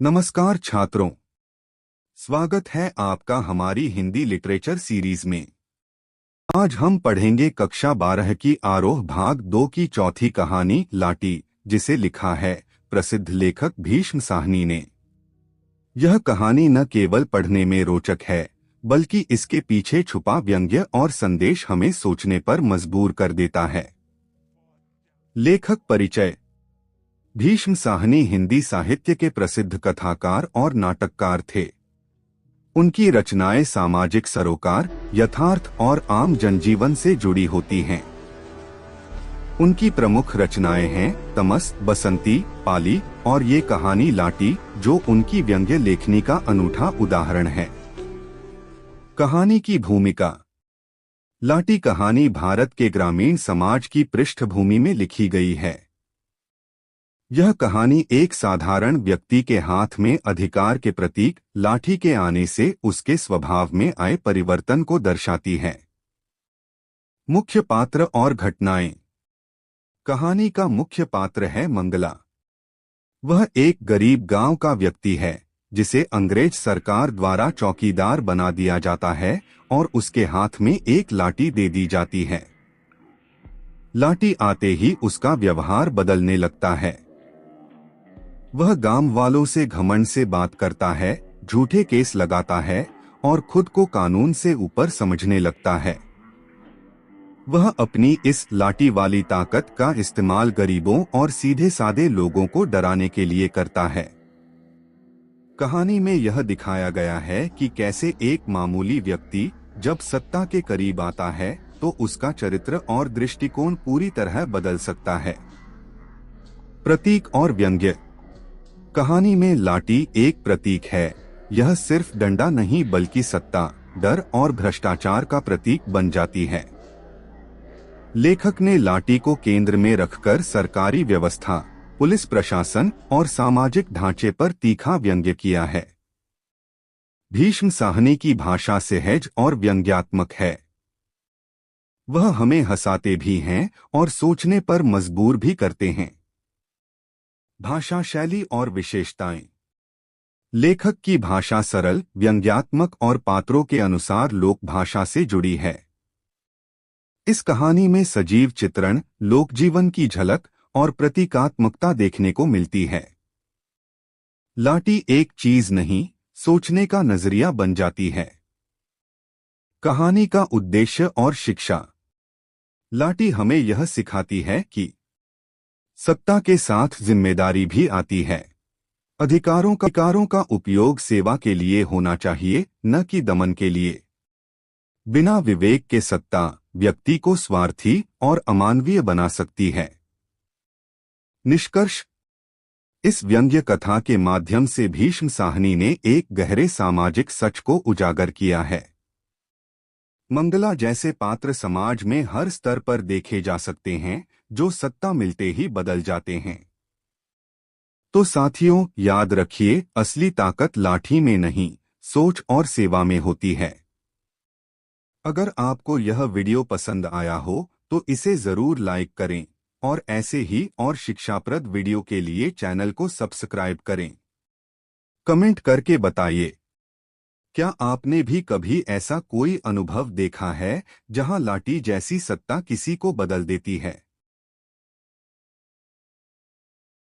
नमस्कार छात्रों, स्वागत है आपका हमारी हिंदी लिटरेचर सीरीज में। आज हम पढ़ेंगे कक्षा 12 की आरोह भाग 2 की चौथी कहानी लाटी, जिसे लिखा है प्रसिद्ध लेखक भीष्म साहनी ने। यह कहानी न केवल पढ़ने में रोचक है, बल्कि इसके पीछे छुपा व्यंग्य और संदेश हमें सोचने पर मजबूर कर देता है। लेखक परिचय। भीष्म साहनी हिंदी साहित्य के प्रसिद्ध कथाकार और नाटककार थे। उनकी रचनाएं सामाजिक सरोकार, यथार्थ और आम जनजीवन से जुड़ी होती हैं। उनकी प्रमुख रचनाएं हैं तमस, बसंती, पाली और ये कहानी लाटी, जो उनकी व्यंग्य लेखनी का अनूठा उदाहरण है। कहानी की भूमिका। लाटी कहानी भारत के ग्रामीण समाज की पृष्ठभूमि में लिखी गई है। यह कहानी एक साधारण व्यक्ति के हाथ में अधिकार के प्रतीक लाठी के आने से उसके स्वभाव में आए परिवर्तन को दर्शाती है। मुख्य पात्र और घटनाएं। कहानी का मुख्य पात्र है मंगला। वह एक गरीब गांव का व्यक्ति है, जिसे अंग्रेज सरकार द्वारा चौकीदार बना दिया जाता है और उसके हाथ में एक लाठी दे दी जाती है। लाठी आते ही उसका व्यवहार बदलने लगता है। वह गांव वालों से घमंड से बात करता है, झूठे केस लगाता है और खुद को कानून से ऊपर समझने लगता है। वह अपनी इस लाठी वाली ताकत का इस्तेमाल गरीबों और सीधे साधे लोगों को डराने के लिए करता है। कहानी में यह दिखाया गया है कि कैसे एक मामूली व्यक्ति जब सत्ता के करीब आता है तो उसका चरित्र और दृष्टिकोण पूरी तरह बदल सकता है। प्रतीक और व्यंग्य। कहानी में लाठी एक प्रतीक है। यह सिर्फ डंडा नहीं बल्कि सत्ता, डर और भ्रष्टाचार का प्रतीक बन जाती है। लेखक ने लाठी को केंद्र में रखकर सरकारी व्यवस्था, पुलिस प्रशासन और सामाजिक ढांचे पर तीखा व्यंग्य किया है। भीष्म साहनी की भाषा सहज और व्यंग्यात्मक है। वह हमें हंसाते भी हैं और सोचने पर मजबूर भी करते हैं। भाषा शैली और विशेषताएं। लेखक की भाषा सरल, व्यंग्यात्मक और पात्रों के अनुसार लोक भाषा से जुड़ी है। इस कहानी में सजीव चित्रण, लोकजीवन की झलक और प्रतीकात्मकता देखने को मिलती है। लाठी एक चीज नहीं, सोचने का नजरिया बन जाती है। कहानी का उद्देश्य और शिक्षा। लाठी हमें यह सिखाती है कि सत्ता के साथ जिम्मेदारी भी आती है। अधिकारों का उपयोग सेवा के लिए होना चाहिए, न कि दमन के लिए। बिना विवेक के सत्ता व्यक्ति को स्वार्थी और अमानवीय बना सकती है। निष्कर्ष। इस व्यंग्य कथा के माध्यम से भीष्म साहनी ने एक गहरे सामाजिक सच को उजागर किया है। मंगला जैसे पात्र समाज में हर स्तर पर देखे जा सकते हैं, जो सत्ता मिलते ही बदल जाते हैं। तो साथियों, याद रखिए, असली ताकत लाठी में नहीं, सोच और सेवा में होती है। अगर आपको यह वीडियो पसंद आया हो तो इसे जरूर लाइक करें और ऐसे ही और शिक्षाप्रद वीडियो के लिए चैनल को सब्सक्राइब करें। कमेंट करके बताइए, क्या आपने भी कभी ऐसा कोई अनुभव देखा है जहां लाठी जैसी सत्ता किसी को बदल देती है।